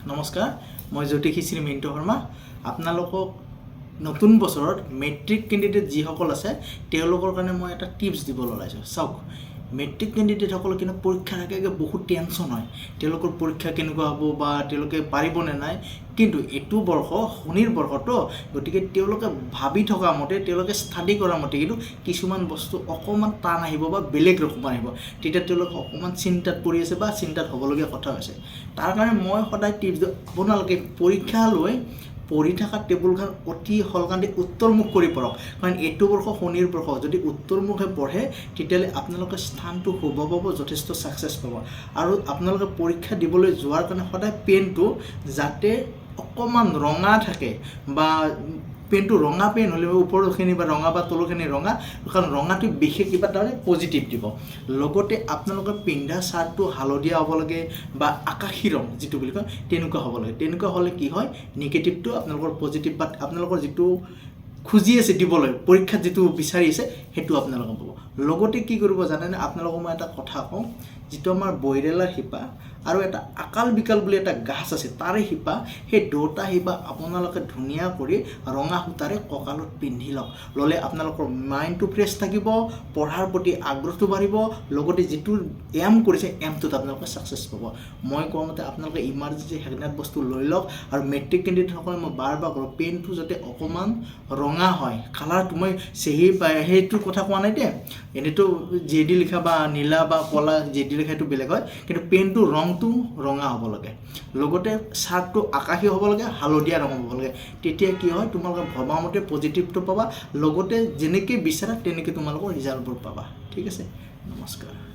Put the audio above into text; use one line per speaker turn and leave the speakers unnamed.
নমস্কাৰ, মই জ্যোতিষী শ্ৰী মিণ্টু শৰ্মা। আপোনালোকক নতুন বছৰত মেট্ৰিক কেণ্ডিডেট যিসকল আছে তেওঁলোকৰ কাৰণে মই এটা টিপছ দিবলৈ ওলাইছোঁ। চাওক, মেট্ৰিক কেণ্ডিডেটসকলৰ কিন্তু পৰীক্ষাৰ আগে বহুত টেনশ্যন হয়। তেওঁলোকৰ পৰীক্ষা কেনেকুৱা হ'ব বা তেওঁলোকে পাৰিবনে নাই। কিন্তু এইটো বৰ্ষ শনিৰ বৰ্ষটো, গতিকে তেওঁলোকে ভাবি থকা মতে, তেওঁলোকে ষ্টাডি কৰা মতে কিন্তু কিছুমান বস্তু অকণমান টান আহিব বা বেলেগ ৰকমৰ আহিব। তেতিয়া তেওঁলোকে অকণমান চিন্তাত পৰি আছে বা চিন্তাত হ'বলগীয়া কথা হৈছে। তাৰ কাৰণে মই সদায় টিপছ দিওঁ, আপোনালোকে পৰীক্ষালৈ পঢ়ি থকা টেবুলখন অতি সলকান্তি উত্তৰমুখ কৰি পঢ়ক। কাৰণ এইটো বৰ্ষ শনিৰ বৰ্ষ, যদি উত্তৰমুখে পঢ়ে তেতিয়াহ'লে আপোনালোকে স্থানটো শুভ পাব, যথেষ্ট ছাকচেছ পাব। আৰু আপোনালোকে পৰীক্ষা দিবলৈ যোৱাৰ কাৰণে সদায় পেনটো যাতে অকণমান ৰঙা থাকে, বা পেনটো ৰঙা পেন হ'লে ওপৰৰখিনি বা ৰঙা বা তলৰখিনি ৰঙা, কাৰণ ৰঙাটো বিশেষ কিবা তাৰমানে পজিটিভ দিব। লগতে আপোনালোকে পিন্ধা চাৰ্টটো হালধীয়া হ'ব লাগে বা আকাশী ৰং যিটো বুলি কয় তেনেকুৱা হ'ব লাগে। তেনেকুৱা হ'লে কি হয়, নিগেটিভটো আপোনালোকৰ পজিটিভ, বাট আপোনালোকৰ যিটো খুজি আছে দিবলৈ, পৰীক্ষাত যিটো বিচাৰি আছে সেইটো আপোনালোকে পাব। লগতে কি কৰিব জানেনে, আপোনালোকক মই এটা কথা কওঁ, যিটো আমাৰ বইৰেলাৰ শিপা আৰু এটা আকাল বিকাল বুলি এটা গাছ আছে, তাৰে শিপা, সেই দুটা শিপা আপোনালোকে ধুনীয়া কৰি ৰঙা সূতাৰে কঁকালত পিন্ধি লওক। ল'লে আপোনালোকৰ মাইণ্ডটো ফ্ৰেছ থাকিব, পঢ়াৰ প্ৰতি আগ্ৰহটো বাঢ়িব, লগতে যিটো এম কৰিছে এমটোত আপোনালোকে ছাকচেছ পাব। মই কোৱা মতে আপোনালোকে ইমাৰ্জেঞ্চি সেইবিলাক বস্তু লৈ লওক। আৰু মেট্ৰিক কেণ্ডিডেটসকলে মই বাৰ কৰোঁ, পেনটো যাতে অকণমান ৰঙা হয়, কালাৰটো মই সেইটো কথা কোৱা নাই দেই। এনেইতো জেডি লিখা বা নীলা বা ক'লা জেডি লিখা সেইটো বেলেগ হয়, কিন্তু পেনটো ৰংটো ৰঙা হ'ব লাগে। লগতে চাৰ্টটো আকাশী হ'ব লাগে, হালধীয়া ৰং হ'ব লাগে। তেতিয়া কি হয়, তোমালোকে ভবামতে পজিটিভটো পাবা, লগতে যেনেকৈ বিচাৰা তেনেকৈ তোমালোকৰ ৰিজাল্টবোৰ পাবা। ঠিক আছে, নমস্কাৰ।